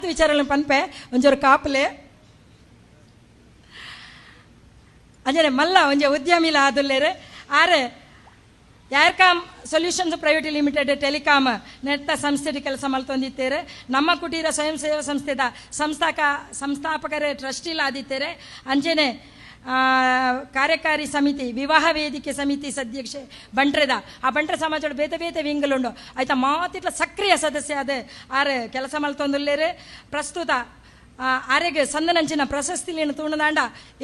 ವಿಚಾರಗಳನ್ನು ಪನ್ಪೆ ಒಂಜೋರು ಕಾಪಲೆ ಅಂಜನೆ ಮಲ್ಲ ಒಂಜೆ ಉದ್ಯಮಿಲ ಆದುಲ್ಲೇರು ಆರೆ ಯಾರ್ಕಾಮ್ ಸೊಲ್ಯೂಷನ್ಸ್ ಪ್ರೈವೇಟ್ ಲಿಮಿಟೆಡ್ ಟೆಲಿಕಾಮ್ ನೆಟ್ಟ ಸಂಸ್ಥೆ ಕೆಲಸ ಮಲ್ತೊಂದಿತ್ತೇರೆ ನಮ್ಮ ಕುಟೀರ ಸ್ವಯಂ ಸೇವಾ ಸಂಸ್ಥೆದ ಸಂಸ್ಥಾಪಕರೇ ಟ್ರಸ್ಟಿಲ್ ಆದಿತ್ತೇರೆ ಅಂಜನೆ ಕಾರ್ಯಕಾರಿ ಸಮಿತಿ ವಿವಾಹ ವೇದಿಕೆ ಸಮಿತಿ ಸದ್ಯಕ್ಷೆ ಬಂಟ್ರೆದ ಆ ಬಂಟ್ರೆ ಸಮಾಜದ ಬೇತೆ ಬೇತೆ ವಿಂಗಲುಂಡು ಆಯ್ತಾ ಮಾತಿಟ್ಲ ಸಕ್ರಿಯ ಸದಸ್ಯ ಅದೇ ಆರೆ ಕೆಲಸ ಮಲ್ತೊಂದುಲ್ಲೇರೆ ಪ್ರಸ್ತುತ ಆರೆಗೆ ಸಂದನಂಚಿನ ಪ್ರಶಸ್ತಿಲಿನ ತುಳುನಾಡ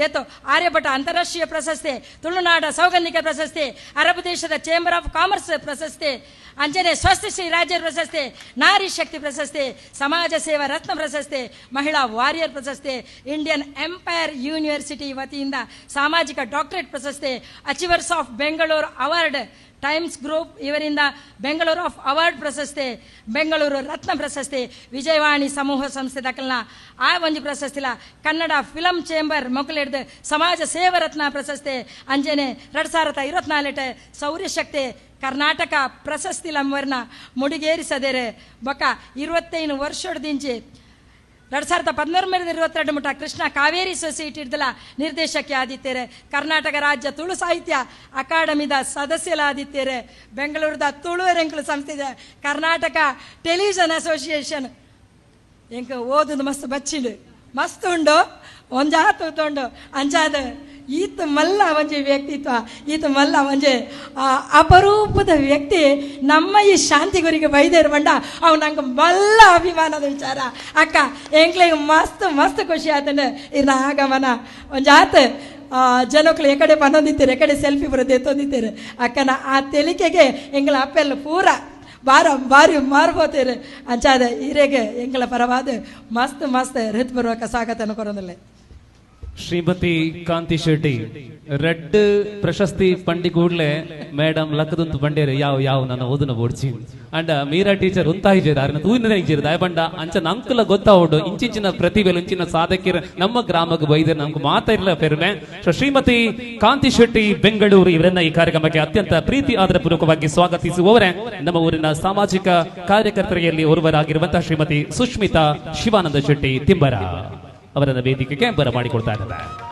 ಏತು ಆರ್ಯಭಟ ಅಂತಾರಾಷ್ಟ್ರೀಯ ಪ್ರಶಸ್ತಿ ತುಳುನಾಡ ಸೌಗಂಧಿಕ ಪ್ರಶಸ್ತಿ ಅರಬ್ ದೇಶದ ಚೇಂಬರ್ ಆಫ್ ಕಾಮರ್ಸ್ ಪ್ರಶಸ್ತಿ ಅಂಜನೆ ಸ್ವಸ್ತಿಶ್ರೀ ರಾಜ್ಯ ಪ್ರಶಸ್ತಿ ನಾರಿ ಶಕ್ತಿ ಪ್ರಶಸ್ತಿ ಸಮಾಜ ಸೇವಾ ರತ್ನ ಪ್ರಶಸ್ತಿ ಮಹಿಳಾ ವಾರಿಯರ್ ಪ್ರಶಸ್ತಿ ಇಂಡಿಯನ್ ಎಂಪೈರ್ ಯೂನಿವರ್ಸಿಟಿ ವತಿಯಿಂದ ಸಾಮಾಜಿಕ ಡಾಕ್ಟರೇಟ್ ಪ್ರಶಸ್ತಿ achievers of Bengaluru award times group ಇವರಿಂದ ಬೆಂಗಳೂರು ಆಫ್ ಅವಾರ್ಡ್ ಪ್ರಶಸ್ತಿ ಬೆಂಗಳೂರು ರತ್ನ ಪ್ರಶಸ್ತಿ ವಿಜಯವಾಣಿ ಸಮೂಹ ಸಂಸ್ಥೆ ದಕ್ಕಲ್ನ ಆ ಒಂದು ಪ್ರಶಸ್ತಿಲ ಕನ್ನಡ ಫಿಲಂ ಚೇಂಬರ್ ಮೊಕಲೇಡ್ದು ಸಮಾಜ ಸೇವಾ ರತ್ನ ಪ್ರಶಸ್ತಿ ಅಂಜನೆ 2024 ಸೌರ್ಯಶಕ್ತಿ ಕರ್ನಾಟಕ ಪ್ರಶಸ್ತಿಲ ಮರ್ನ ಮುಡಿಗೇರಿಸದೇರೆ ಬೊಕ್ಕ 25 ವರ್ಷದಿಂಚಿ 2013 ಮುಟ ಕೃಷ್ಣ ಕಾವೇರಿ ಸೊಸೈಟಿ ಇಡ್ದಲ ನಿರ್ದೇಶಕಿ ಆದಿತ್ತೇರೆ ಕರ್ನಾಟಕ ರಾಜ್ಯ ತುಳು ಸಾಹಿತ್ಯ ಅಕಾಡೆಮಿದ ಸದಸ್ಯಲಾದಿತ್ತೇರೆ ಬೆಂಗಳೂರದ ತುಳುವರೆಂಕಲು ಸಂಸ್ಥೆ ಕರ್ನಾಟಕ ಟೆಲಿವಿಷನ್ ಅಸೋಸಿಯೇಷನ್ ಎಂಕ ಓದುದು ಮಸ್ತ್ ಬಚ್ಚಿಡು ಮಸ್ತ್ ಉಂಡು ಒಂಜಾತು ಉಂಡು ಅಂಜಾದ ಈತ ಮಲ್ಲ ಒಂಜಿ ವ್ಯಕ್ತಿತ್ವ ಈತ ಮಲ್ಲ ಒಂಜಿ ಅಪರೂಪದ ವ್ಯಕ್ತಿ ನಮ್ಮ ಈ ಶಾಂತಿ ಗುರಿಗೆ ಬೈದೇರು ಬಂಡ ಅವು ನಂಗೆ ಮಲ್ಲ ಅಭಿಮಾನದ ವಿಚಾರ ಅಕ್ಕ ಎಂಕ್ಲಿಗೆ ಮಸ್ತ್ ಮಸ್ತ್ ಖುಷಿ ಆತಂಡು ಇರ್ನ ಆಗಮನ ಒಂಜಾತ್ ಜನಕ್ಳು ಎಕಡೆ ಪನ್ನೊಂದಿತ್ತೀರಿ ಎಕಡೆ ಸೆಲ್ಫಿ ಬರೋದು ಎತ್ತೊಂದಿತ್ತೀರಿ ಅಕ್ಕನ ಆ ತೆಲಿಕೆಗೆ ಎಂಗಳ ಅಪ್ಪೆಲ್ಲ ಪೂರ ಬಾರಿ ಮಾರ್ಬೋತೀರಿ ಅಂಚಾದ ಹಿರೇಗೆ ಎಂಗಳ ಪರವಾದ ಮಸ್ತ್ ಮಸ್ತ್ ಹೃತ್ಪೂರ್ವಕ ಸ್ವಾಗತ ಕೊರೋದಿಲ್ಲ. ಶ್ರೀಮತಿ ಕಾಂತಿ ಶೆಟ್ಟಿ ರೆಡ್ ಪ್ರಶಸ್ತಿ ಪಂಡಿ ಕೂಡ್ಲೆ ಮೇಡಮ್ ಲಕ್ಕದಂತು ಪಂಡೇರೆ ಯಾವ ನನ್ನ ಓದನ ಬೋಡ್ಚಿ ಅಂಡ ಮೀರಾ ಟೀಚರ್ ಉಂತಾಯಿಜೇರ ಅರ್ನ ತೂಯಿನ ದಯಪಂಡ ಅಂಚ ನಂಕಲ ಗೊತ್ತಾವಡು ಇಂಚಿನ ಪ್ರತಿಭೆಲು ಇಂಚಿನ ಸಾಧಕಿರ ನಮ್ಮ ಗ್ರಾಮಕ್ಕೆ ಬೈದರೆ ನಮ್ಗೆ ಮಾತಾಡಿಲ್ಲ ಪೆರ್ಮೆ ಶ್ರೀಮತಿ ಕಾಂತಿ ಶೆಟ್ಟಿ ಬೆಂಗಳೂರು ಇವರನ್ನ ಈ ಕಾರ್ಯಕ್ರಮಕ್ಕೆ ಅತ್ಯಂತ ಪ್ರೀತಿ ಆದರಪೂರ್ವಕವಾಗಿ ಸ್ವಾಗತಿಸುವವರೇ ನಮ್ಮ ಊರಿನ ಸಾಮಾಜಿಕ ಕಾರ್ಯಕರ್ತರಲ್ಲಿ ಒರ್ವರಾಗಿರುವಂತಹ ಶ್ರೀಮತಿ ಸುಷ್ಮಿತಾ ಶಿವಾನಂದ ಶೆಟ್ಟಿ ತಿಂಬರ ಅವರನ್ನ ವೇದಿಕೆಗೆ ಬರಮಾಡಿಕೊಳ್ತಾ ಇದ್ದಾರೆ.